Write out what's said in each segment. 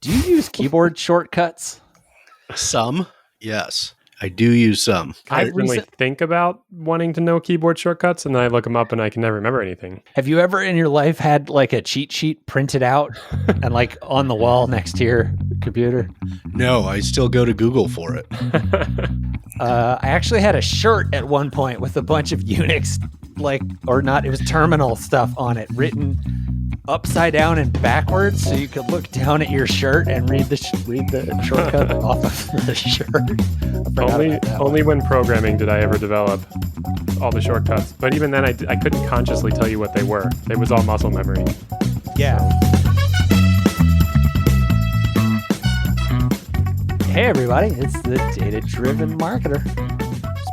Do you use keyboard shortcuts? Some, yes. I do use some. I recently think about wanting to know keyboard shortcuts, and then I look them up and I can never remember anything. Have you ever in your life had like a cheat sheet printed out and like on the wall next to your computer? No, I still go to Google for it. I actually had a shirt at one point with a bunch of Unix, it was terminal stuff on it, written upside down and backwards, so you could look down at your shirt and read the shortcut off of the shirt. Only when programming did I ever develop all the shortcuts. But even then, I couldn't consciously tell you what they were. It was all muscle memory. Yeah. Hey everybody, it's the Data-Driven Marketer,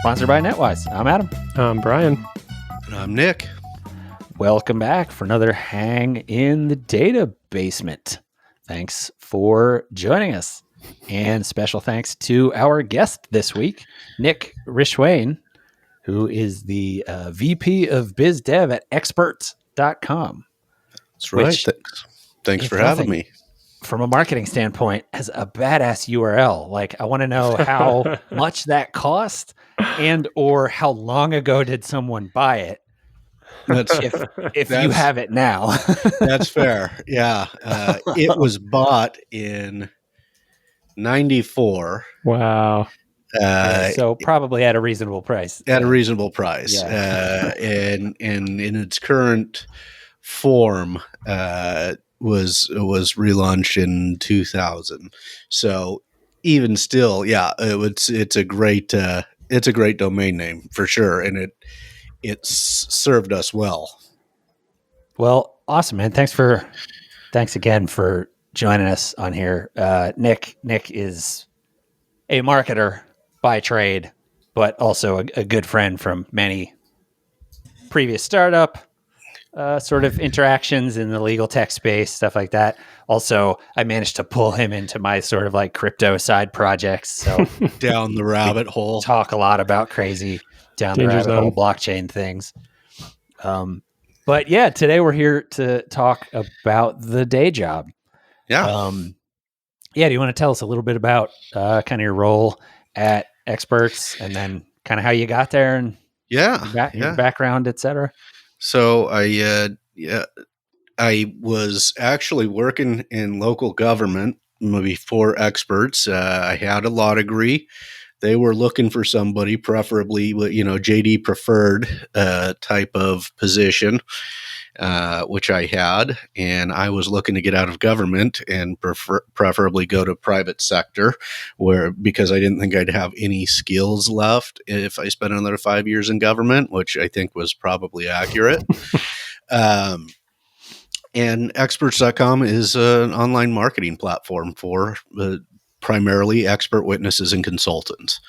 sponsored by NetWise. I'm Adam. I'm Brian. And I'm Nick. Welcome back for another hang in the data basement. Thanks for joining us. And special thanks to our guest this week, Nick Rishwain, who is the VP of Biz Dev at experts.com. That's right. Thanks for having me. From a marketing standpoint, has a badass URL. Like, I want to know how much that cost and or how long ago did someone buy it? If you have it now. That's fair. Yeah. It was bought in 94. Wow. So probably at a reasonable price. At a reasonable price. Yeah. And in its current form, was relaunched in 2000. So even still, yeah, it's a great domain name for sure, and it's served us well. Well, awesome, man. Thanks again for joining us on here. Nick is a marketer by trade, but also a good friend from many previous startup sort of interactions in the legal tech space, stuff like that. Also, I managed to pull him into my sort of like crypto side projects. So down the rabbit hole. Talk a lot about crazy down the rabbit hole blockchain things. But yeah, today we're here to talk about the day job. Yeah. Do you want to tell us a little bit about kind of your role at Experts and then kind of how you got there and your background, et cetera? So I was actually working in local government before Experts. I had a law degree. They were looking for somebody, preferably, JD preferred type of position, which I had, and I was looking to get out of government and preferably go to private sector, because I didn't think I'd have any skills left if I spent another 5 years in government, which I think was probably accurate. And experts.com is an online marketing platform for primarily expert witnesses and consultants.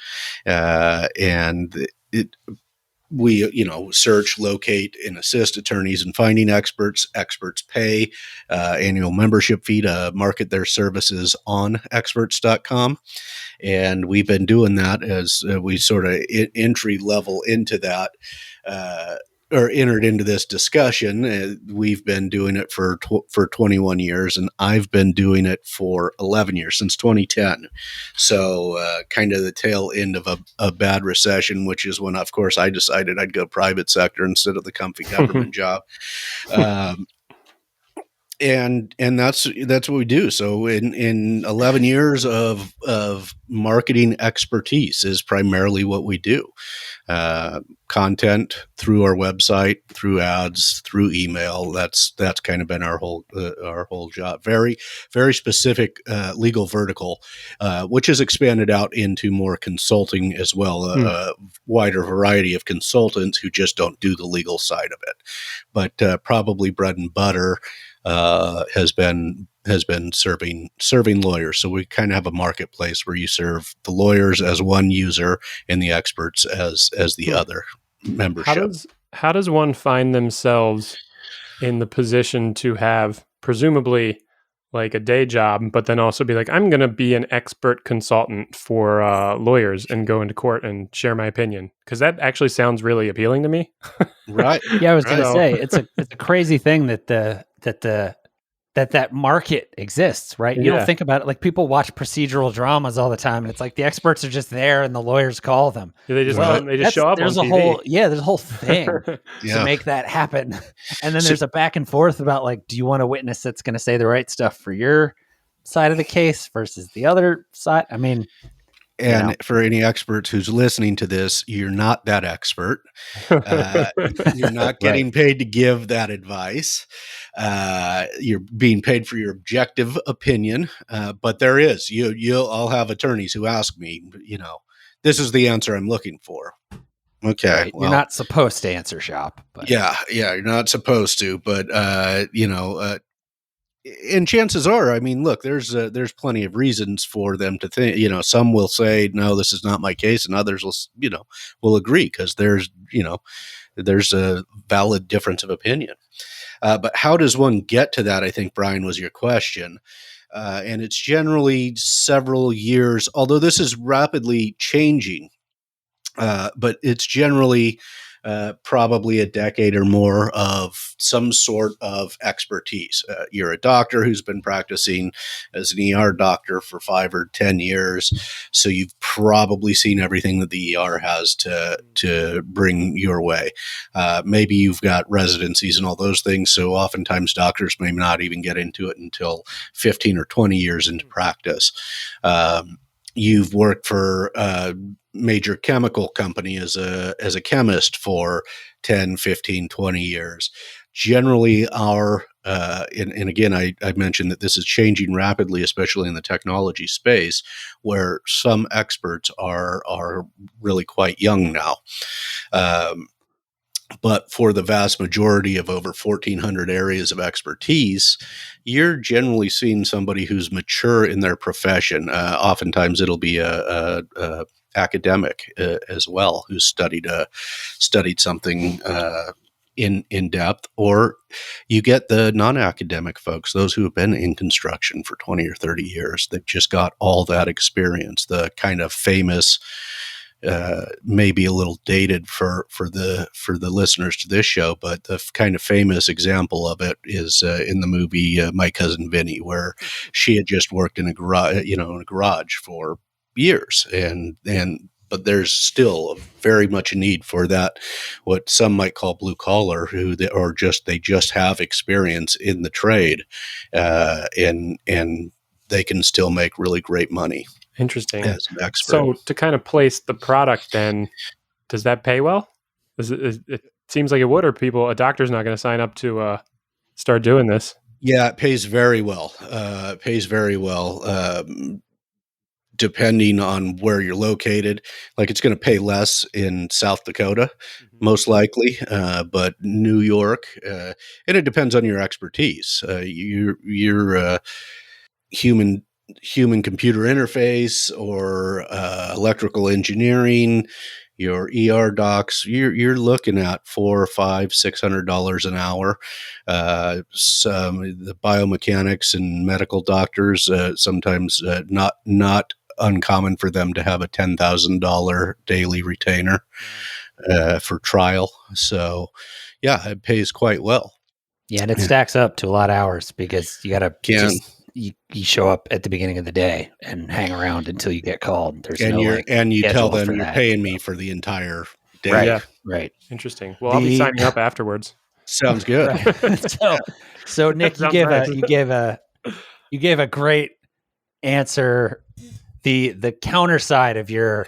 We search, locate, and assist attorneys in finding experts. Experts pay annual membership fee to market their services on experts.com. And we've been doing that as we sort of entry level into that, or entered into this discussion. We've been doing it for 21 years, and I've been doing it for 11 years, since 2010. So kind of the tail end of a bad recession, which is when, of course, I decided I'd go private sector instead of the comfy government job. And that's what we do. So in 11 years of marketing expertise is primarily what we do. Content through our website, through ads, through email. That's kind of been our whole job. Very, very specific legal vertical, which has expanded out into more consulting as well. A wider variety of consultants who just don't do the legal side of it, but probably bread and butter has been serving lawyers. So we kind of have a marketplace where you serve the lawyers as one user and the experts as the other membership. How does one find themselves in the position to have presumably like a day job, but then also be like, I'm going to be an expert consultant for lawyers and go into court and share my opinion? Because that actually sounds really appealing to me. Right. Yeah, I was going to say it's a crazy thing that the that market exists, right? You don't think about it like people watch procedural dramas all the time, and it's like the experts are just there and the lawyers call them. Yeah, they just show up on TV. There's a whole thing to make that happen. And then there's a back and forth about like, do you want a witness that's going to say the right stuff for your side of the case versus the other side? I mean, and for any experts who's listening to this, you're not that expert. You're not getting paid to give that advice. You're being paid for your objective opinion. But there is, I'll have attorneys who ask me, this is the answer I'm looking for. Okay. Right. Well, you're not supposed to answer shop. But. Yeah, you're not supposed to. But, and chances are, I mean, look, there's plenty of reasons for them to think, some will say, no, this is not my case. And others will agree because there's a valid difference of opinion. But how does one get to that? I think, Brian, was your question. And it's generally several years, although this is rapidly changing, but it's generally probably a decade or more of some sort of expertise. You're a doctor who's been practicing as an ER doctor for 5 or 10 years, so you've probably seen everything that the ER has to bring your way. Maybe you've got residencies and all those things, so oftentimes doctors may not even get into it until 15 or 20 years into practice. You've worked for a major chemical company as a chemist for 10, 15, 20 years. Generally, and again, I mentioned that this is changing rapidly, especially in the technology space, where some experts are really quite young now. But for the vast majority of over 1,400 areas of expertise, you're generally seeing somebody who's mature in their profession. Oftentimes, it'll be a academic as well who's studied something in depth, or you get the non-academic folks, those who have been in construction for 20 or 30 years. They've just got all that experience, the kind of famous. Maybe a little dated for the listeners to this show, but the kind of famous example of it is in the movie My Cousin Vinny, where she had just worked in a garage for years, but there's still very much a need for that, what some might call blue collar, they just have experience in the trade, and they can still make really great money. Interesting. As an expert. So to kind of place the product, then, does that pay well? It seems like it would, or a doctor's not going to sign up to start doing this. Yeah, it pays very well. Depending on where you're located. Like, it's going to pay less in South Dakota, most likely, but New York, and it depends on your expertise. Your human computer interface or electrical engineering, your ER docs, you're looking at $400, $500, $600 an hour. The biomechanics and medical doctors, sometimes not uncommon for them to have a $10,000 daily retainer for trial. So yeah, it pays quite well. Yeah, and it stacks up to a lot of hours because you got to you show up at the beginning of the day and hang around until you get called. You tell them you're paying me for the entire day. Right. Yeah. Right. Interesting. Well, I'll be signing up afterwards. Sounds good. Right. So Nick, you gave a great answer. The counter side of your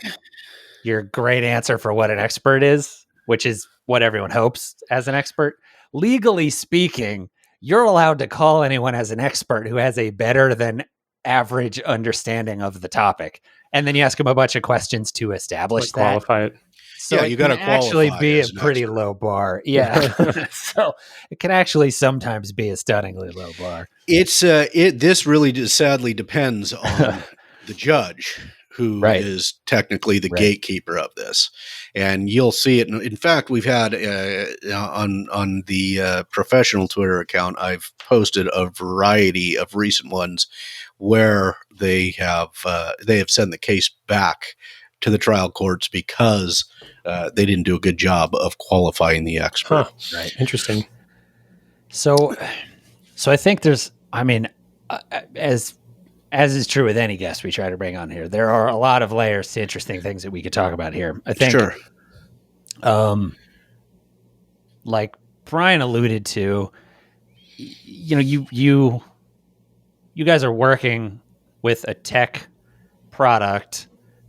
great answer for what an expert is, which is what everyone hopes as an expert. Legally speaking, you're allowed to call anyone as an expert who has a better than average understanding of the topic. And then you ask them a bunch of questions to establish that. Qualify it. So you got to actually be a pretty low bar. Yeah. So it can actually sometimes be a stunningly low bar. This really sadly depends on the judge, who is technically the gatekeeper of this. And you'll see it. In fact, we've had on the professional Twitter account, I've posted a variety of recent ones where they have sent the case back to the trial courts because they didn't do a good job of qualifying the expert. Right. Interesting. So I think there's I mean, as is true with any guest we try to bring on here, there are a lot of layers to interesting things that we could talk about here. I think, Sure. Like Brian alluded to, you guys are working with a tech product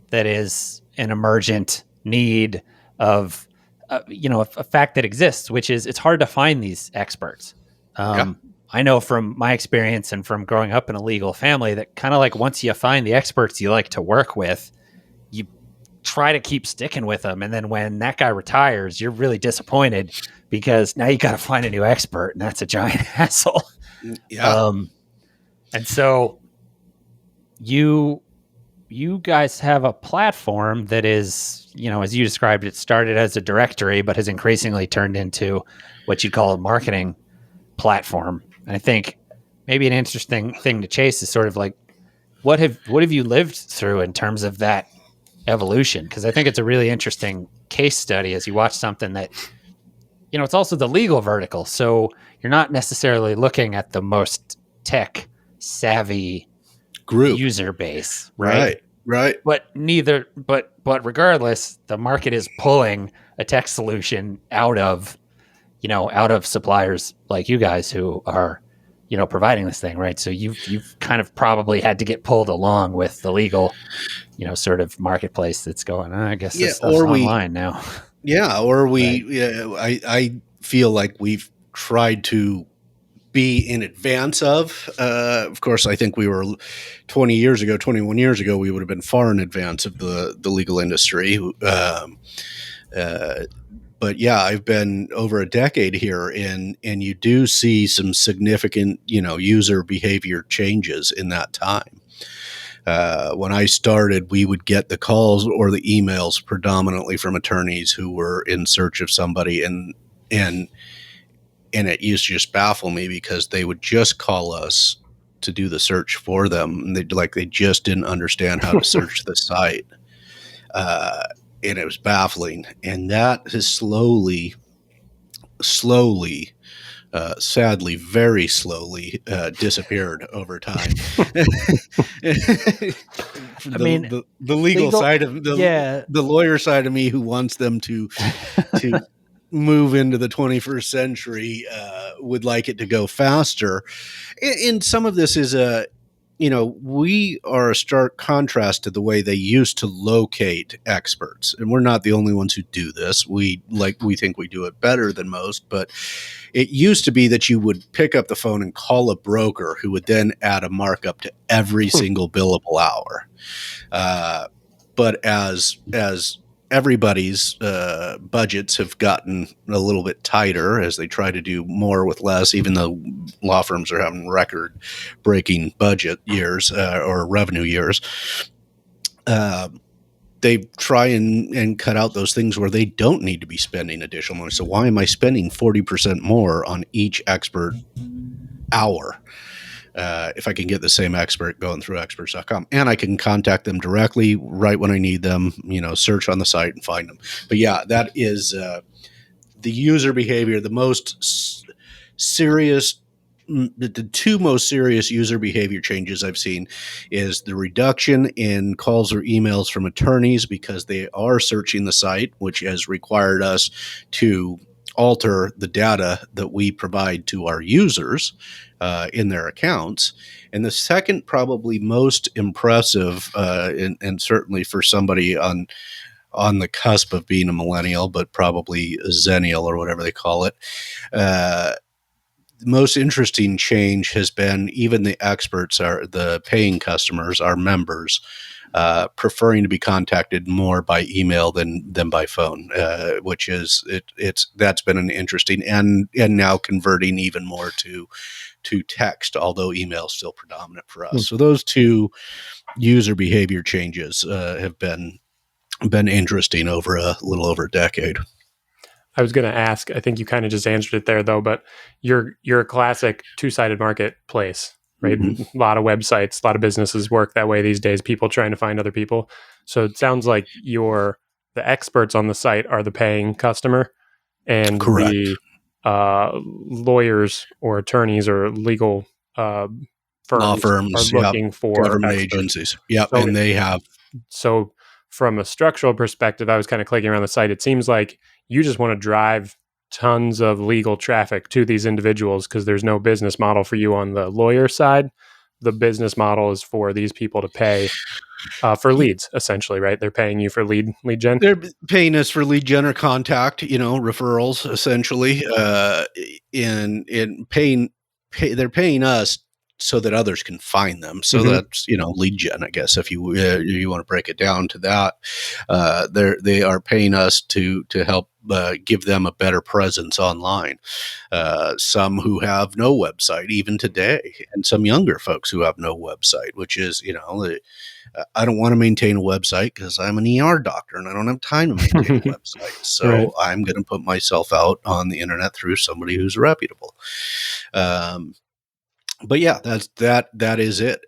that is an emergent need of, a fact that exists, which is it's hard to find these experts. I know from my experience and from growing up in a legal family that kind of like once you find the experts you like to work with, you try to keep sticking with them. And then when that guy retires, you're really disappointed because now you got to find a new expert, and that's a giant hassle. Yeah. And so you guys have a platform that is, as you described, it started as a directory, but has increasingly turned into what you'd call a marketing platform. And I think maybe an interesting thing to chase is sort of like, what have you lived through in terms of that evolution? Because I think it's a really interesting case study as you watch something that, it's also the legal vertical. So you're not necessarily looking at the most tech savvy Group user base, right? Right. But regardless, the market is pulling a tech solution out of suppliers like you guys who are, providing this thing, right? So you've kind of probably had to get pulled along with the legal, sort of marketplace that's going. I guess this stuff's online now. Yeah, or I feel like we've tried to be in advance of course, I think we were 21 years ago, we would have been far in advance of the legal industry. But yeah, I've been over a decade here, and you do see some significant, user behavior changes in that time. When I started, we would get the calls or the emails predominantly from attorneys who were in search of somebody, and it used to just baffle me because they would just call us to do the search for them. And they just didn't understand how to search the site. And it was baffling. And that has slowly, sadly, very slowly disappeared over time. The legal side of the lawyer side of me who wants them to move into the 21st century would like it to go faster. And some of this is we are a stark contrast to the way they used to locate experts. And we're not the only ones who do this. We think we do it better than most, but it used to be that you would pick up the phone and call a broker who would then add a markup to every single billable hour. But as everybody's budgets have gotten a little bit tighter as they try to do more with less, even though law firms are having record-breaking budget years or revenue years. They try and cut out those things where they don't need to be spending additional money. So why am I spending 40% more on each expert hour? If I can get the same expert going through experts.com, and I can contact them directly right when I need them, search on the site and find them. But yeah, that is the user behavior. The most serious, the two most serious user behavior changes I've seen is the reduction in calls or emails from attorneys because they are searching the site, which has required us to alter the data that we provide to our users in their accounts. And the second, probably most impressive, and certainly for somebody on the cusp of being a millennial, but probably a zennial or whatever they call it, the most interesting change has been even the experts, are the paying customers, our members, preferring to be contacted more by email than by phone, which is that's been an interesting and now converting even more to text, although email is still predominant for us. So those two user behavior changes have been interesting over a little over a decade. I was going to ask, I think you kind of just answered it there though, but you're a classic two-sided marketplace, right? Mm-hmm. A lot of websites, a lot of businesses work that way these days, people trying to find other people. So it sounds like the experts on the site are the paying customer, and correct. The lawyers or attorneys or legal law firms firms, are looking for government experts. agencies. Yep, So and they have. So from a structural perspective, I was kind of clicking around the site. It seems like you just want to drive tons of legal traffic to these individuals because there's no business model for you on the lawyer side. The business model is for these people to pay for leads, essentially, right? They're paying you for lead gen. They're paying us for lead gen or contact, referrals, essentially, they're paying us so that others can find them. So that's lead gen, I guess, if you want to break it down to that. They are paying us to help give them a better presence online. Some who have no website even today, and some younger folks who have no website, which is I don't want to maintain a website because I'm an ER doctor and I don't have time to maintain a website. So Right. I'm going to put myself out on the internet through somebody who's reputable. But yeah, that is it.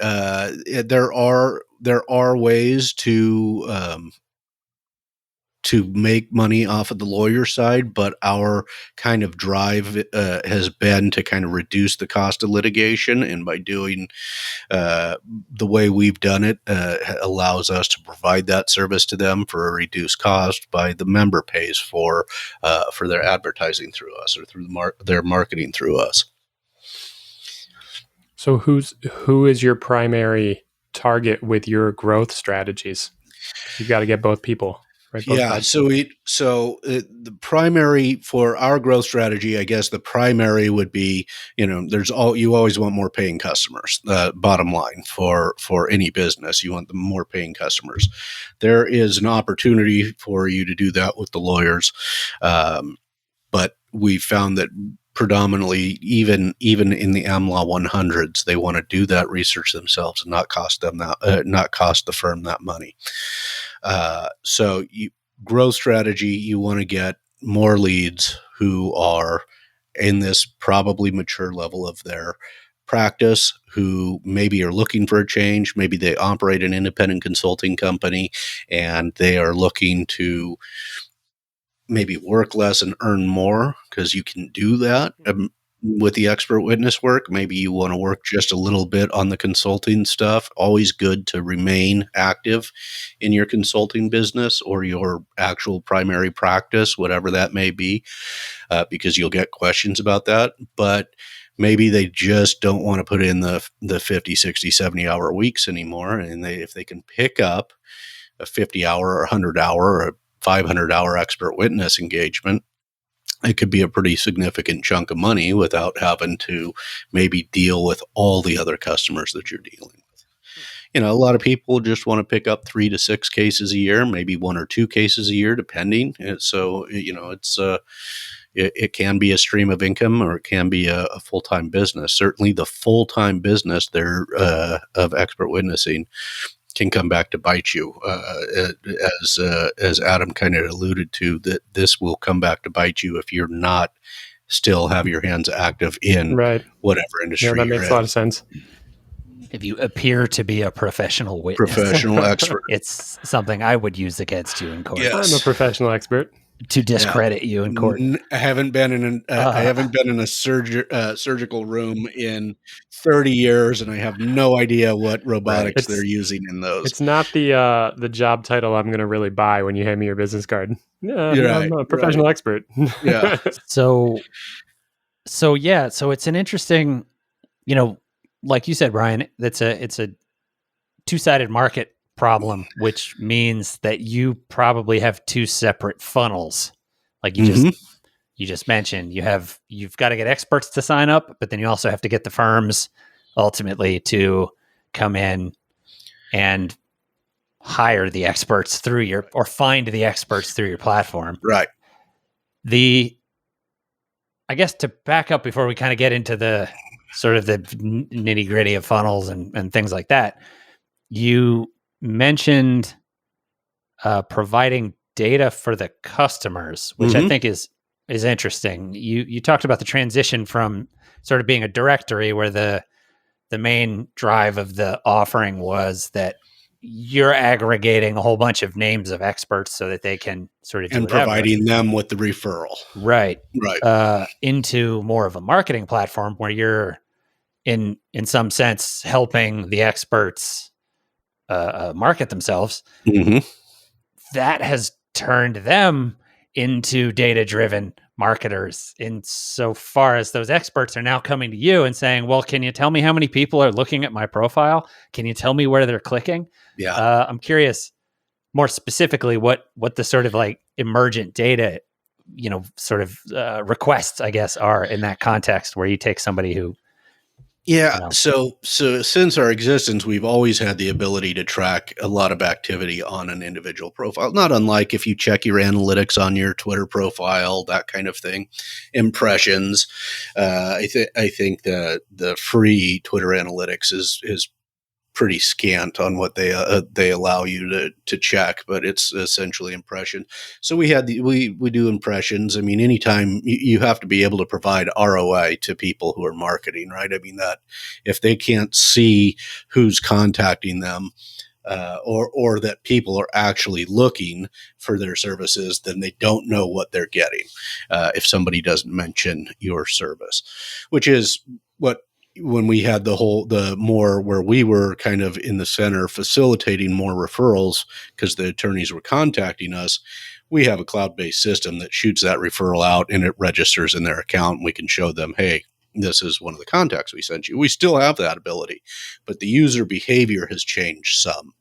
There are ways to make money off of the lawyer side, but our kind of drive has been to kind of reduce the cost of litigation. And by doing the way we've done it, allows us to provide that service to them for a reduced cost by the member pays for their advertising through us or through their marketing through us. So who is your primary target with your growth strategies? You've got to get both people. Right, yeah. So the primary for our growth strategy, I guess the primary would be, you always want more paying customers. Bottom line for any business, you want the more paying customers. There is an opportunity for you to do that with the lawyers, but we found that predominantly, even in the AmLaw 100s, they want to do that research themselves and not cost the firm that money. So growth strategy, you want to get more leads who are in this probably mature level of their practice, who maybe are looking for a change. Maybe they operate an independent consulting company and they are looking to maybe work less and earn more, because you can do that with the expert witness work. Maybe you want to work just a little bit on the consulting stuff. Always good to remain active in your consulting business or your actual primary practice, whatever that may be, because you'll get questions about that. But maybe they just don't want to put in the 50, 60, 70-hour weeks anymore. And if they can pick up a 50-hour or 100-hour or a 500-hour expert witness engagement, it could be a pretty significant chunk of money without having to maybe deal with all the other customers that you're dealing with. A lot of people just want to pick up 3 to 6 cases a year, maybe 1 or 2 cases a year, depending. And so, it can be a stream of income or it can be a full-time business. Certainly the full-time business there of expert witnessing can come back to bite you, as Adam kind of alluded to, that this will come back to bite you if you're not still have your hands active in whatever industry. Yeah, that makes a lot of sense. If you appear to be a professional witness, professional expert, it's something I would use against you in court. Yes. I'm a professional expert. To discredit you in court. I haven't been in a surgical room in 30 years, and I have no idea what robotics they're using in those. It's not the job title I'm going to really buy when you hand me your business card. I'm a professional expert. Yeah. So it's an interesting, like you said, Brian, it's a two-sided market problem, which means that you probably have 2 separate funnels. Like you just mentioned, you've got to get experts to sign up, but then you also have to get the firms ultimately to come in and hire the experts or find the experts through your platform. Right. I guess to back up before we kind of get into the sort of the nitty gritty of funnels and things like that, you mentioned providing data for the customers, which I think is interesting. You talked about the transition from sort of being a directory where the main drive of the offering was that you're aggregating a whole bunch of names of experts so that they can sort of do and providing them with the referral. Right. Right. Into more of a marketing platform where you're in some sense helping the experts market themselves, that has turned them into data-driven marketers insofar as those experts are now coming to you and saying, well, can you tell me how many people are looking at my profile? Can you tell me where they're clicking? Yeah. I'm curious more specifically what the sort of like emergent data, sort of requests, I guess, are in that context where you take somebody who, yeah. So since our existence, we've always had the ability to track a lot of activity on an individual profile, not unlike if you check your analytics on your Twitter profile, that kind of thing, impressions. I think the free Twitter analytics is pretty scant on what they allow you to check, but it's essentially impression. So we do impressions. I mean, anytime you have to be able to provide ROI to people who are marketing, right? I mean, that if they can't see who's contacting them, or that people are actually looking for their services, then they don't know what they're getting if somebody doesn't mention your service, which is what, when we had the more where we were kind of in the center facilitating more referrals because the attorneys were contacting us, we have a cloud-based system that shoots that referral out and it registers in their account. We can show them, hey, this is one of the contacts we sent you. We still have that ability, but the user behavior has changed some.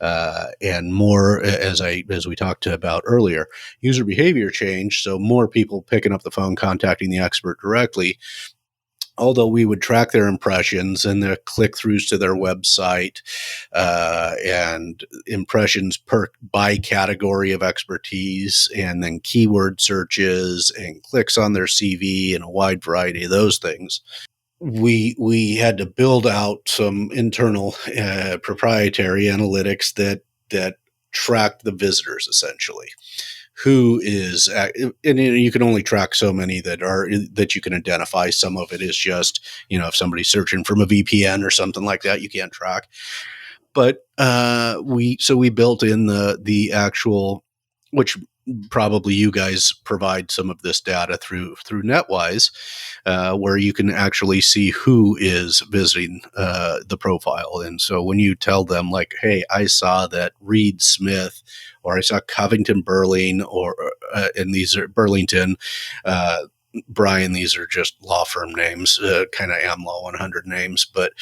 And more, as we talked about earlier, user behavior changed. So more people picking up the phone, contacting the expert directly. Although we would track their impressions and their click-throughs to their website, and impressions by category of expertise, and then keyword searches and clicks on their CV and a wide variety of those things. We had to build out some internal proprietary analytics that tracked the visitors essentially. Who is, and you can only track so many that you can identify. Some of it is just, if somebody's searching from a VPN or something like that, you can't track. But we built in the actual, which probably you guys provide some of this data through NetWise, where you can actually see who is visiting the profile. And so when you tell them like, hey, I saw that Reed Smith, or I saw Covington Burling, and these are Burlington, Brian, these are just law firm names, kind of AmLaw 100 names, but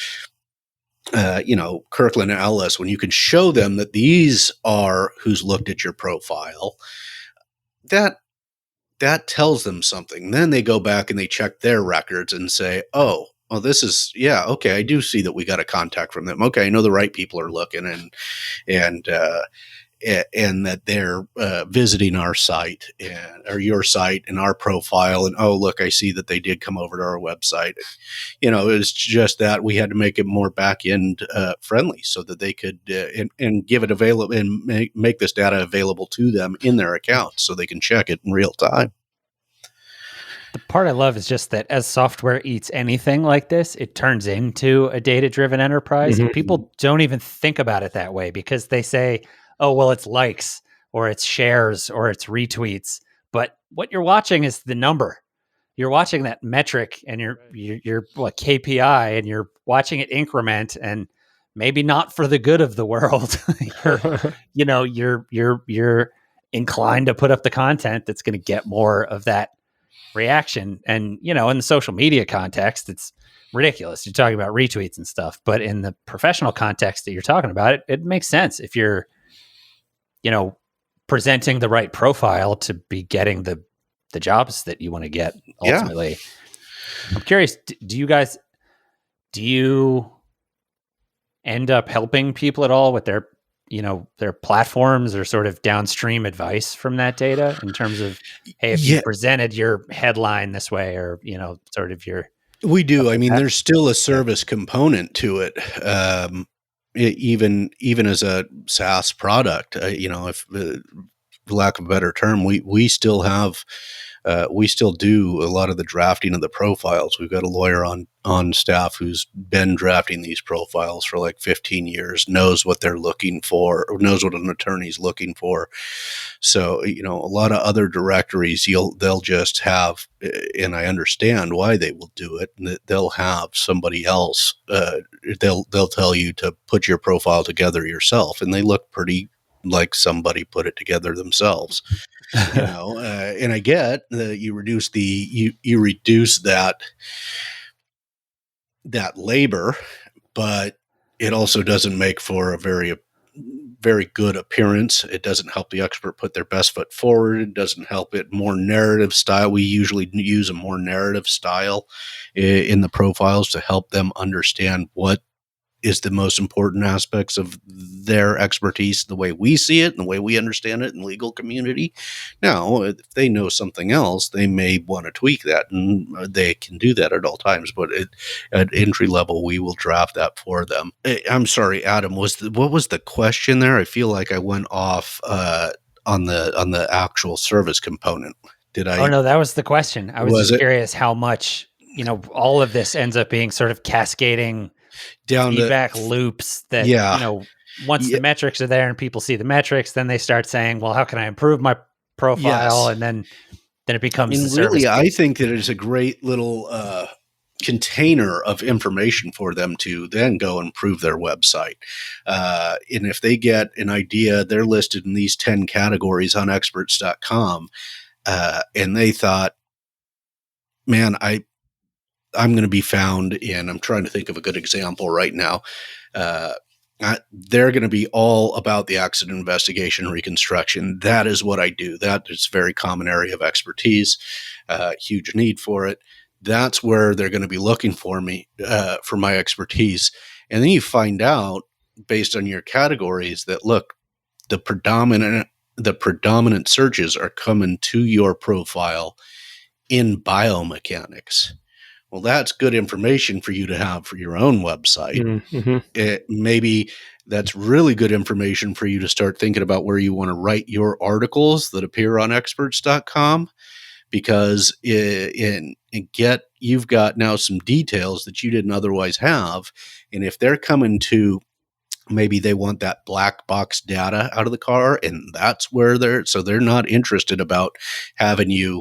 Kirkland and Ellis, when you can show them that these are who's looked at your profile, that tells them something. Then they go back and they check their records and say, oh, this is, yeah, okay, I do see that we got a contact from them. Okay, I know the right people are looking, and that they're visiting our site or your site and our profile. And, oh, look, I see that they did come over to our website. It was just that we had to make it more back end friendly so that they could and give it available and make this data available to them in their accounts so they can check it in real time. The part I love is just that as software eats anything like this, it turns into a data-driven enterprise. Mm-hmm. And people don't even think about it that way because they say, oh, well, it's likes or it's shares or it's retweets. But what you're watching is the number. You're watching that metric and your KPI, and you're watching it increment, and maybe not for the good of the world. You're inclined to put up the content that's going to get more of that reaction. And, in the social media context, it's ridiculous. You're talking about retweets and stuff, but in the professional context that you're talking about, it makes sense if you're, presenting the right profile to be getting the jobs that you want to get ultimately. Yeah. I'm curious, do you end up helping people at all with their platforms or sort of downstream advice from that data in terms of, hey, if you presented your headline this way, or, sort of your... We do. I mean, there's still a service component to it. Even as a SaaS product, if lack of a better term, we still have we still do a lot of the drafting of the profiles. We've got a lawyer on staff who's been drafting these profiles for like 15 years, knows what they're looking for, or knows what an attorney's looking for. So, a lot of other directories, they'll just have, and I understand why they will do it. They'll have somebody else. They'll tell you to put your profile together yourself, and they look pretty like somebody put it together themselves. And I get that you reduce you reduce that labor, but it also doesn't make for a very, very good appearance. It doesn't help the expert put their best foot forward. It doesn't help it more narrative style. We usually use a more narrative style in the profiles to help them understand what is the most important aspects of their expertise, the way we see it and the way we understand it in the legal community. Now, if they know something else, they may want to tweak that, and they can do that at all times. But at entry level, we will draft that for them. I'm sorry, Adam, what was the question there? I feel like I went off on the actual service component. Did I? Oh, no, that was the question. I was just curious how much, all of this ends up being sort of cascading down feedback loops that, once the metrics are there and people see the metrics, then they start saying, well, how can I improve my profile? Yes. And then it becomes the service. Really, I think that it's a great little container of information for them to then go improve their website. And if they get an idea, they're listed in these 10 categories on experts.com. And they thought, man, I'm going to be found in, I'm trying to think of a good example right now. They're going to be all about the accident investigation and reconstruction. That is what I do. That is a very common area of expertise, huge need for it. That's where they're going to be looking for me, for my expertise. And then you find out, based on your categories, that look, the predominant searches are coming to your profile in biomechanics. Well, that's good information for you to have for your own website. Mm-hmm. Maybe that's really good information for you to start thinking about where you want to write your articles that appear on experts.com, because you've got now some details that you didn't otherwise have. And if they're coming to, maybe they want that black box data out of the car, and that's where they're not interested about having you,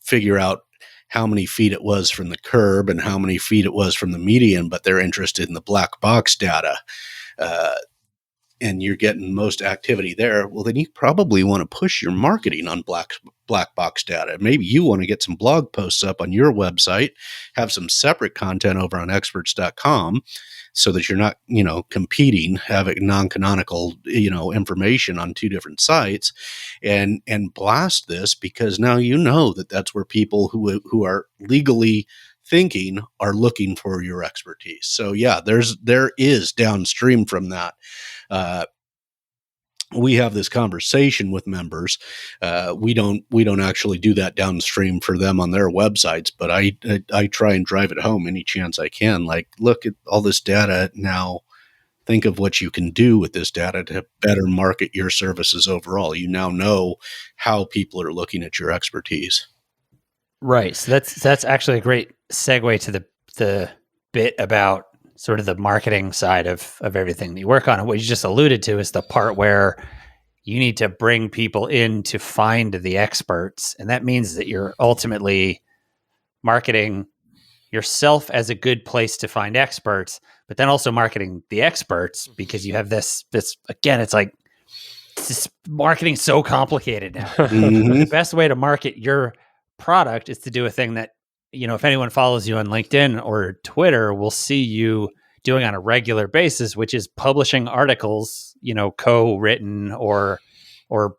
figure out how many feet it was from the curb and how many feet it was from the median, but they're interested in the black box data. And you're getting most activity there. Well, then you probably want to push your marketing on black box data. Maybe you want to get some blog posts up on your website, have some separate content over on experts.com, so that you're not, competing, having non-canonical, information on two different sites, and blast this, because now that's where people who are legally thinking are looking for your expertise. So yeah, there is downstream from that. We have this conversation with members. We don't actually do that downstream for them on their websites, but I try and drive it home any chance I can. Like, look at all this data now. Think of what you can do with this data to better market your services overall. You now know how people are looking at your expertise. Right. So that's actually a great segue to the bit about sort of the marketing side of everything that you work on. And what you just alluded to is the part where you need to bring people in to find the experts. And that means that you're ultimately marketing yourself as a good place to find experts, but then also marketing the experts, because you have this again, it's like, this marketing is so complicated now. Mm-hmm. The best way to market your product is to do a thing that, if anyone follows you on LinkedIn or Twitter, will see you doing on a regular basis, which is publishing articles, co-written or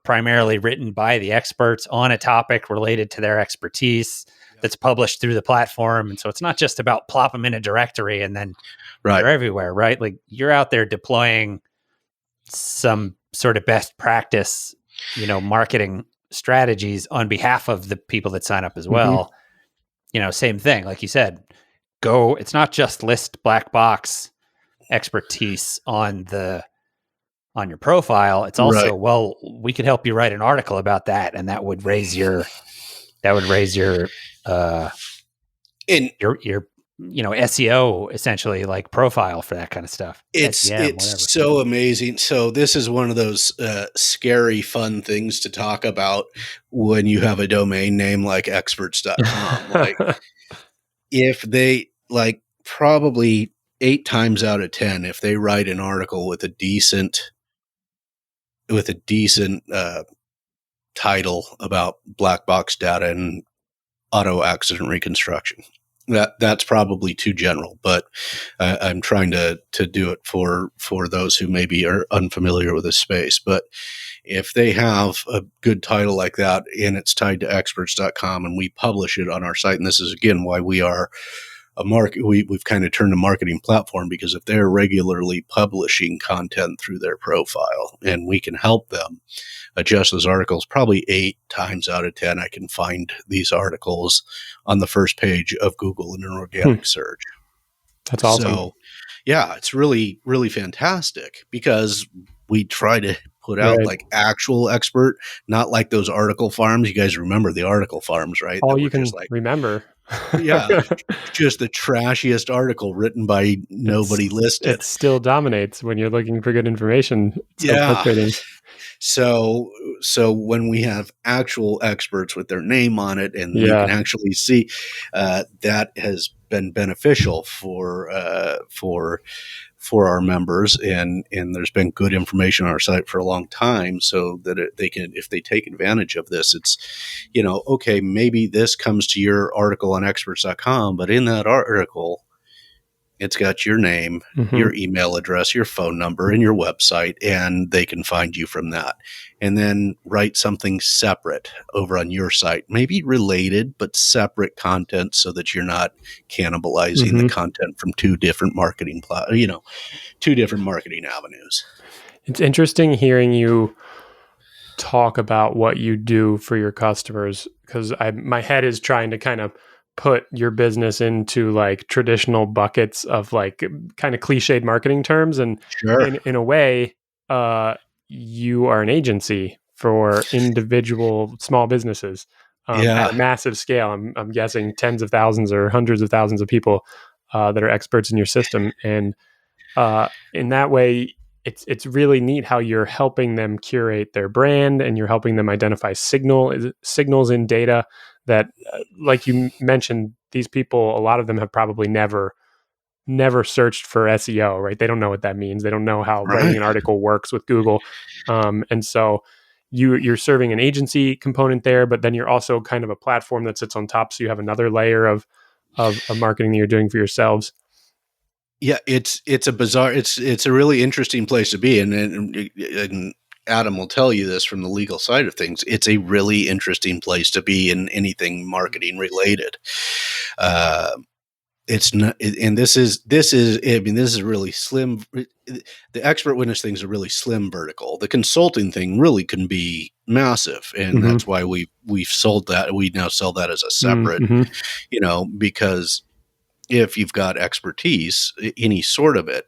primarily written by the experts on a topic related to their expertise, that's published through the platform. And so it's not just about plop them in a directory and then they're everywhere, right? Like, you're out there deploying some sort of best practice, marketing strategies on behalf of the people that sign up as well. Mm-hmm. Same thing, like you said, it's not just list black box expertise on the on your profile, it's also, Right. well, we could help you write an article about that, and that would raise your And your SEO, essentially, like profile for that kind of stuff. it's SEM, whatever. so amazing. So this is one of those scary, fun things to talk about when you have a domain name like experts.com. Like, if they, like, probably 8 times out of 10, if they write an article with a decent title about black box data and auto accident reconstruction, that's probably too general, but I'm trying to do it for those who maybe are unfamiliar with this space. But if they have a good title like that and it's tied to experts.com and we publish it on our site, and this is again why we are a market, we've kind of turned a marketing platform, because if they're regularly publishing content through their profile and we can help them adjust those articles, probably 8 times out of 10, I can find these articles on the first page of Google in an organic search. That's awesome. So, yeah, it's really, really fantastic, because we try to put out like actual expert, not like those article farms. You guys remember the article farms, right? All you can remember. Yeah, just the trashiest article written by nobody listed. It still dominates when you're looking for good information. It's So when we have actual experts with their name on it, and we can actually see, that has been beneficial for our members, and there's been good information on our site for a long time, so that they can, if they take advantage of this, it's, okay, maybe this comes to your article on experts.com, but in that article, it's got your name, your email address, your phone number, and your website, and they can find you from that. And then write something separate over on your site, maybe related, but separate content, so that you're not cannibalizing the content from 2 different marketing avenues. It's interesting hearing you talk about what you do for your customers, because my head is trying to kind of put your business into like traditional buckets of like kind of cliched marketing terms. And in a way, you are an agency for individual small businesses at a massive scale. I'm guessing tens of thousands or hundreds of thousands of people that are experts in your system. And in that way, it's really neat how you're helping them curate their brand, and you're helping them identify signals in data that, like you mentioned, these people, a lot of them have probably never searched for SEO, right? They don't know what that means. They don't know how writing an article works with Google. And so you're serving an agency component there, but then you're also kind of a platform that sits on top. So you have another layer of marketing that you're doing for yourselves. Yeah, it's a really interesting place to be, and Adam will tell you this from the legal side of things. It's a really interesting place to be in anything marketing related. It's not, and this is really slim. The expert witness thing is a really slim vertical. The consulting thing really can be massive, and that's why we've sold that. We now sell that as a separate, because if you've got expertise, any sort of it,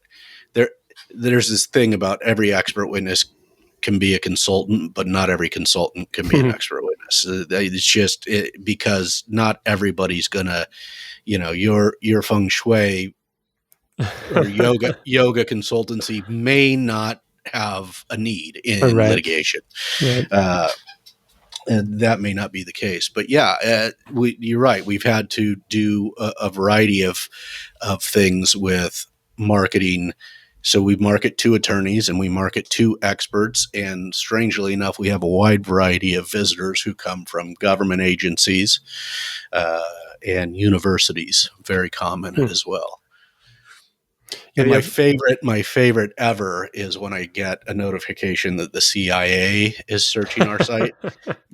there's this thing about every expert witness can be a consultant, but not every consultant can be an expert witness. It's just because not everybody's gonna, your feng shui or yoga consultancy may not have a need in litigation. Right. And that may not be the case, but you're right. We've had to do a variety of things with marketing. So we market to attorneys and we market to experts. And strangely enough, we have a wide variety of visitors who come from government agencies and universities, very common as well. And my favorite ever is when I get a notification that the CIA is searching our site,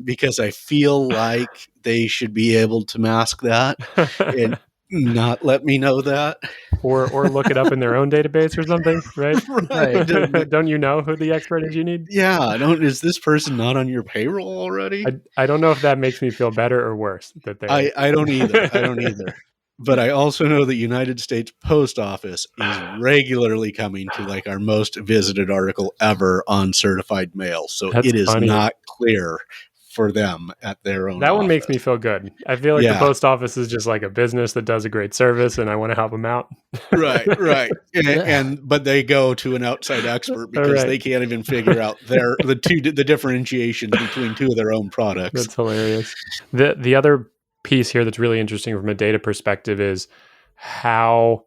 because I feel like they should be able to mask that and not let me know that, or look it up in their own database or something, right? Right. Don't you know who the expert is you need? Yeah, is this person not on your payroll already? I don't know if that makes me feel better or worse that they. I don't either. But I also know the United States Post Office is regularly coming to like our most visited article ever on certified mail. So That's it is funny. not clear for them at their own That one office. makes me feel good. I feel like the Yeah. post office is just like a business that does a great service, and I want to help them out. Right. But they go to an outside expert because Right. they can't even figure out the differentiations between two of their own products. That's hilarious. The other piece here that's really interesting from a data perspective is how,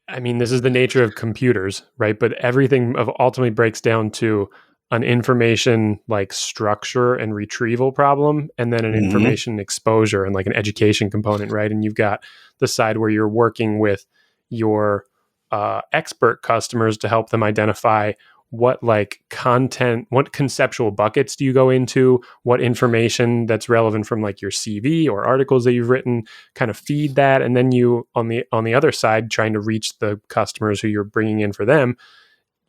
I mean, this is the nature of computers, right? But everything ultimately breaks down to an information like structure and retrieval problem, and then an Mhm. information exposure and like an education component, right? And you've got the side where you're working with your expert customers to help them identify what like content, what conceptual buckets do you go into, what information that's relevant from like your CV or articles that you've written, kind of feed that, and then you on the other side trying to reach the customers who you're bringing in for them,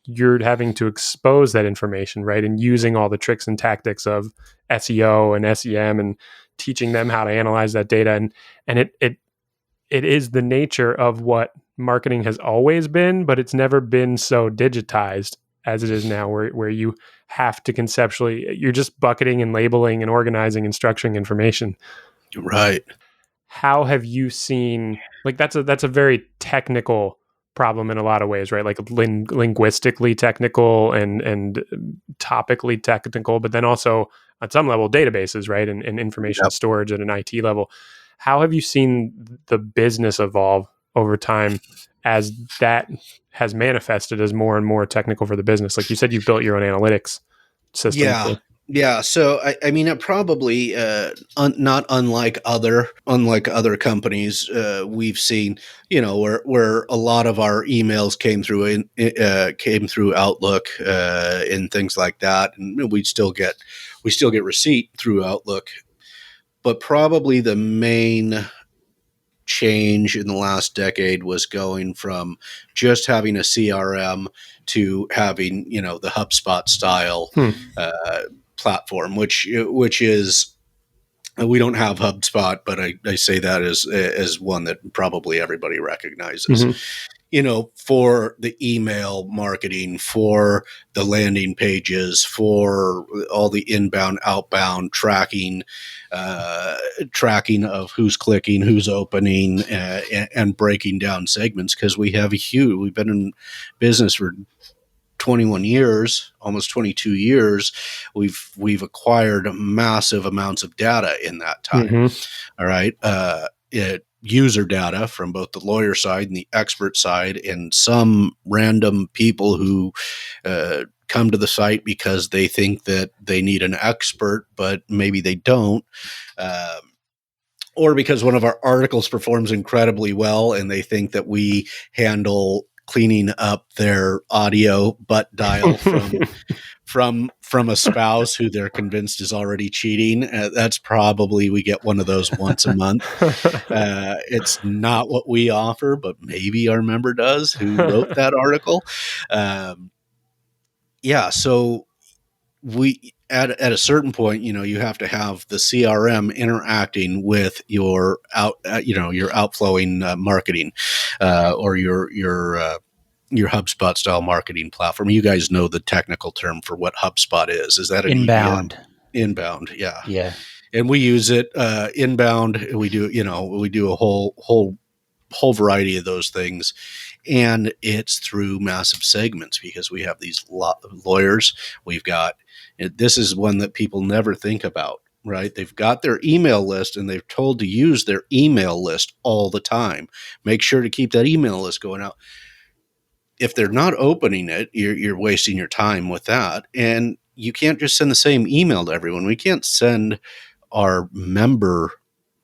you're having to expose that information, right? And using all the tricks and tactics of SEO and SEM and teaching them how to analyze that data. And it is the nature of what marketing has always been, but it's never been so digitized as it is now, where you have to conceptually, you're just bucketing and labeling and organizing and structuring information. Right. How have you seen, like, that's a very technical problem in a lot of ways, right? Like linguistically technical and topically technical, but then also at some level databases, right? And information storage at an IT level. How have you seen the business evolve over time as that has manifested as more and more technical for the business? Like you said, you've built your own analytics system. Yeah. So I mean, it probably not unlike other companies. We've seen, where a lot of our emails came through Outlook and things like that, and we still get receipt through Outlook. But probably the main change in the last decade was going from just having a CRM to having, the HubSpot style platform, which is, we don't have HubSpot, but I say that as one that probably everybody recognizes. For the email marketing, for the landing pages, for all the inbound, outbound tracking of who's clicking, who's opening, and breaking down segments, because we've been in business for 21 years, almost 22 years. We've acquired massive amounts of data in that time. All right. User data from both the lawyer side and the expert side, and some random people who come to the site because they think that they need an expert, but maybe they don't. Or because one of our articles performs incredibly well and they think that we handle cleaning up their audio butt dial from a spouse who they're convinced is already cheating. That's probably, we get one of those once a month. It's not what we offer, but maybe our member does who wrote that article. So we at a certain point, you have to have the CRM interacting with your outflowing marketing or your HubSpot style marketing platform. You guys know the technical term for what HubSpot is. Is that an inbound? EBM? Inbound, yeah. Yeah. And we use it inbound. We do a whole variety of those things. And it's through massive segments, because we have these lawyers. This is one that people never think about, right? They've got their email list and they're told to use their email list all the time. Make sure to keep that email list going out. If they're not opening it, you're wasting your time with that. And you can't just send the same email to everyone. We can't send our member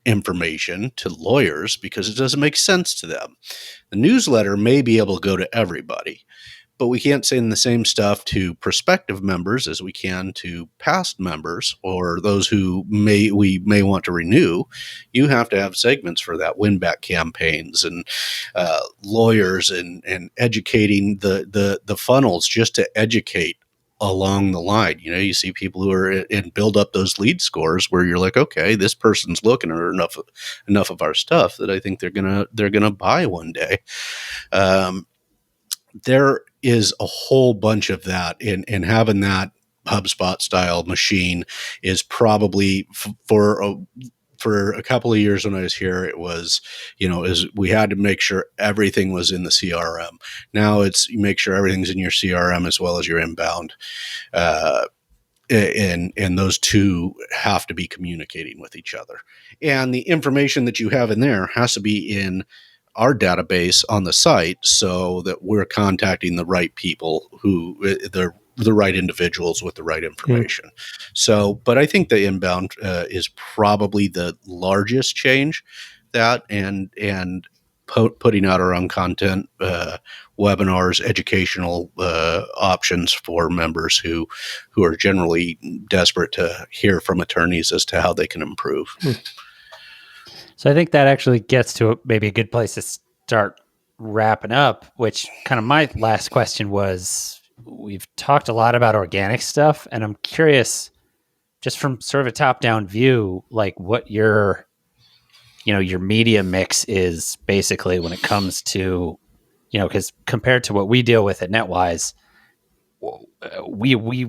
information to lawyers because it doesn't make sense to them. The newsletter may be able to go to everybody, but we can't send the same stuff to prospective members as we can to past members or those who we may want to renew. You have to have segments for that, win-back campaigns and lawyers and educating the funnels just to educate along the line. You see people who are and build up those lead scores where you're like, okay, this person's looking at enough of our stuff that I think they're gonna buy one day. There is a whole bunch of that, and having that HubSpot style machine is probably for a couple of years when I was here, it was, we had to make sure everything was in the CRM. Now it's you make sure everything's in your CRM as well as your inbound. And those two have to be communicating with each other. And the information that you have in there has to be in our database on the site so that we're contacting the right people who the right individuals with the right information. So, but I think the inbound is probably the largest change that and putting out our own content, webinars, educational options for members who are generally desperate to hear from attorneys as to how they can improve. So I think that actually gets to maybe a good place to start wrapping up, which kind of my last question was, we've talked a lot about organic stuff, and I'm curious, just from sort of a top-down view, like what your media mix is basically when it comes to, because compared to what we deal with at NetWise, we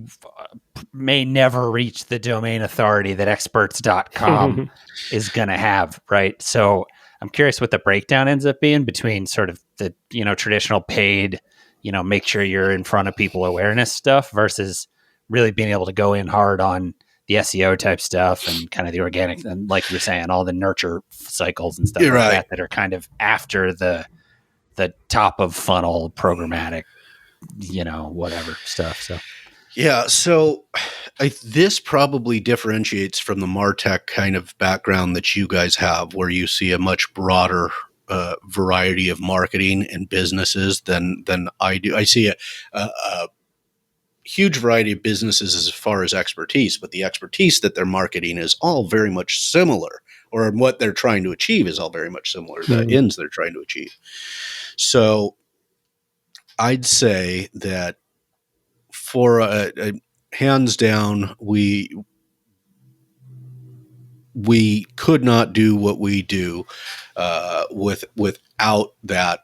may never reach the domain authority that experts.com is going to have, right? So I'm curious what the breakdown ends up being between sort of the, traditional paid, make sure you're in front of people awareness stuff versus really being able to go in hard on the SEO type stuff and kind of the organic, and like you were saying, all the nurture cycles and stuff that are kind of after the top of funnel programmatic, whatever stuff. So, yeah. So this probably differentiates from the MarTech kind of background that you guys have, where you see a much broader variety of marketing and businesses than I do. I see a huge variety of businesses as far as expertise, but the expertise that they're marketing is all very much similar, or what they're trying to achieve is all very much similar. The ends they're trying to achieve. So I'd say that for a hands down, we could not do what we do without that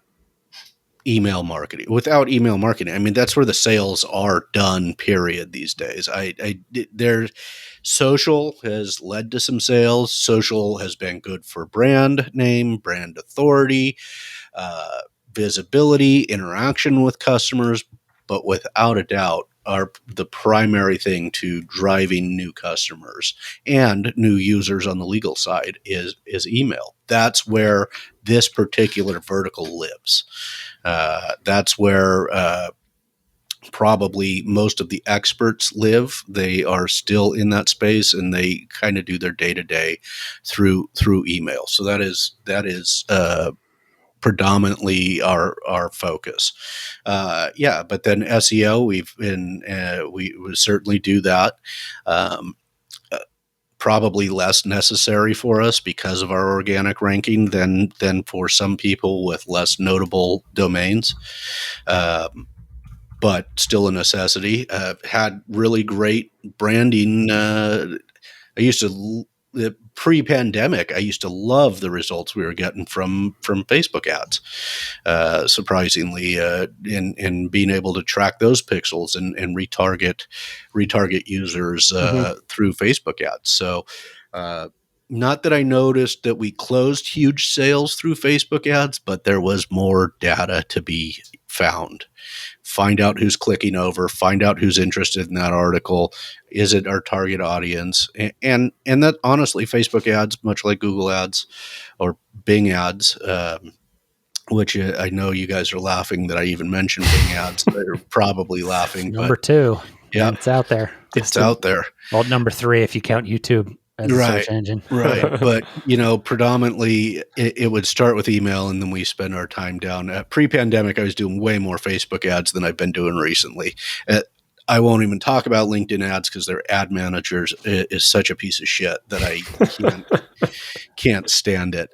email marketing. Without email marketing, I mean, that's where the sales are done. Period. These days, social has led to some sales. Social has been good for brand name, brand authority, visibility, interaction with customers, but without a doubt, are the primary thing to driving new customers and new users on the legal side is email. That's where this particular vertical lives. That's where probably most of the experts live. They are still in that space, and they kind of do their day-to-day through email. So that is predominantly our focus. But then SEO, we certainly do that. Probably less necessary for us because of our organic ranking than for some people with less notable domains. But still a necessity. Had really great branding. Pre-pandemic, I used to love the results we were getting from Facebook ads. Surprisingly, in being able to track those pixels and retarget users through Facebook ads. So, not that I noticed that we closed huge sales through Facebook ads, but there was more data to be found. Find out who's clicking over, find out who's interested in that article. Is it our target audience? And that honestly, Facebook ads, much like Google ads or Bing ads, which I know you guys are laughing that I even mentioned Bing ads. They're probably laughing. Number two. Yeah. It's out there. It's out there. Well, number three, if you count YouTube as a search engine. Right. But, predominantly it would start with email, and then we spend our time down. Pre-pandemic, I was doing way more Facebook ads than I've been doing recently. I won't even talk about LinkedIn ads because their ad managers is such a piece of shit that I can't stand it.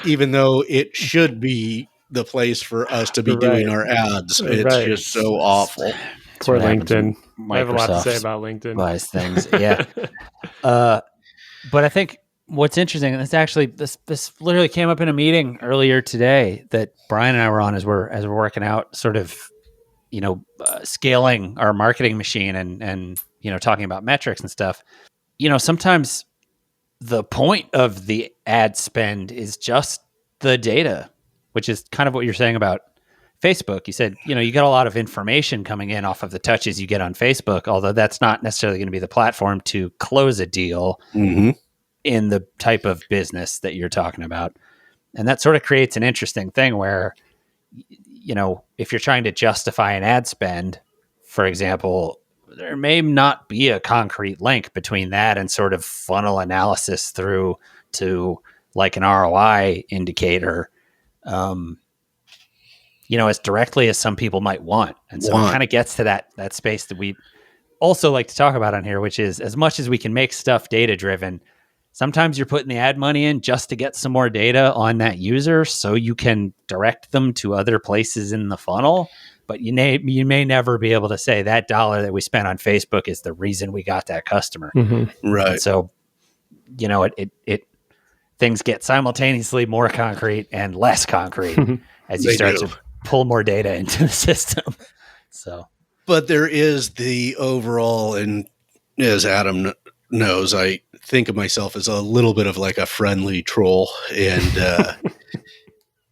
Even though it should be the place for us to be doing our ads. It's just so awful. Poor LinkedIn. I have a lot to say Microsoft about LinkedIn. buys things. Yeah. But I think what's interesting, and this literally came up in a meeting earlier today that Brian and I were on as we're working out sort of, scaling our marketing machine and talking about metrics and stuff. Sometimes the point of the ad spend is just the data, which is kind of what you're saying about Facebook. You said, you get a lot of information coming in off of the touches you get on Facebook, although that's not necessarily going to be the platform to close a deal in the type of business that you're talking about. And that sort of creates an interesting thing where, if you're trying to justify an ad spend, for example, there may not be a concrete link between that and sort of funnel analysis through to like an ROI indicator, as directly as some people might want. And so it kind of gets to that space that we also like to talk about on here, which is as much as we can make stuff data-driven, sometimes you're putting the ad money in just to get some more data on that user so you can direct them to other places in the funnel. But you may never be able to say that dollar that we spent on Facebook is the reason we got that customer. Right. And so, it things get simultaneously more concrete and less concrete as you start to pull more data into the system. So, but there is the overall, and as Adam knows, I think of myself as a little bit of like a friendly troll, and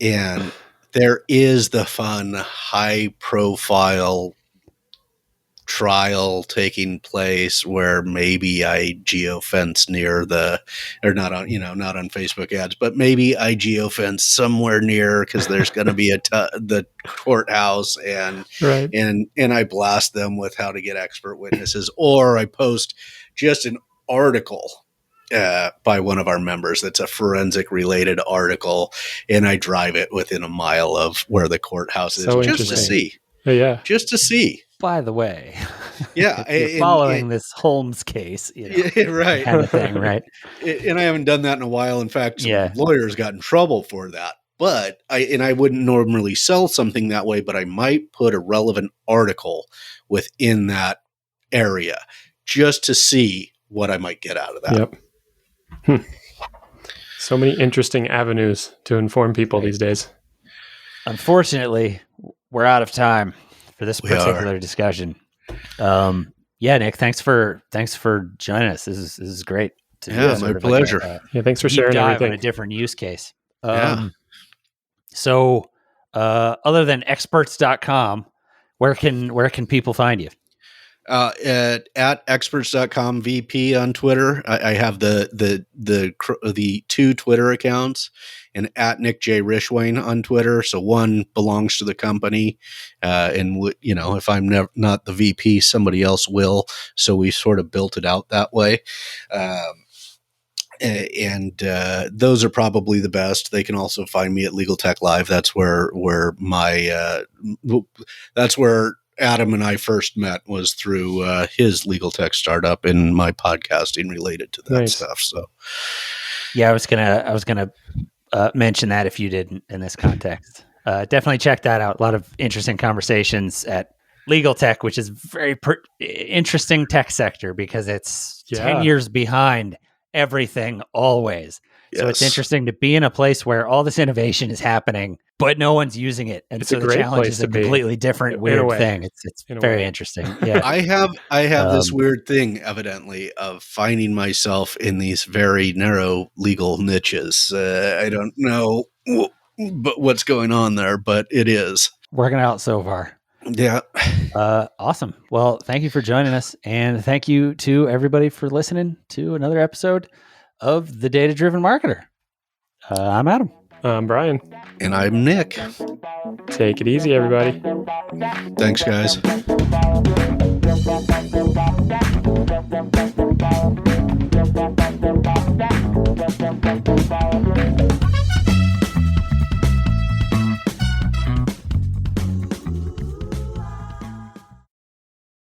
and there is the fun, high profile trial taking place where maybe I geofence near or not on Facebook ads, but maybe I geofence somewhere near because there's going to be the courthouse and I blast them with how to get expert witnesses, or I post just an article by one of our members that's a forensic related article, and I drive it within a mile of where the courthouse is just to see. Yeah. Just to see. By the way, yeah, you're following this Holmes case, right, kind of thing, right? And I haven't done that in a while. In fact, some lawyers got in trouble for that. But I wouldn't normally sell something that way, but I might put a relevant article within that area just to see what I might get out of that. Yep. So many interesting avenues to inform people these days. Unfortunately, we're out of time for this particular discussion. Nick, thanks for joining us. This is great. My pleasure. Thanks for sharing everything. On a different use case. So other than experts.com, where can people find you? At experts.com VP on Twitter. I have the two Twitter accounts, and at Nick J Rishwain on Twitter. So one belongs to the company, and if I'm not the VP, somebody else will. So we sort of built it out that way. And those are probably the best. They can also find me at Legal Tech Live. That's where Adam and I first met, was through his legal tech startup and my podcasting related to that stuff. So, I was gonna mention that if you didn't in this context. Definitely check that out. A lot of interesting conversations at Legal Tech, which is very interesting tech sector because it's 10 years behind everything always. So it's interesting to be in a place where all this innovation is happening, but no one's using it. And so the challenge is a completely different, weird thing. It's very interesting. Yeah. I have this weird thing, evidently, of finding myself in these very narrow legal niches. I don't know what's going on there, but it is. Working out so far. Yeah. Awesome. Well, thank you for joining us. And thank you to everybody for listening to another episode of The Data-Driven Marketer. I'm Adam. I'm Brian. And I'm Nick. Take it easy, everybody. Thanks, guys.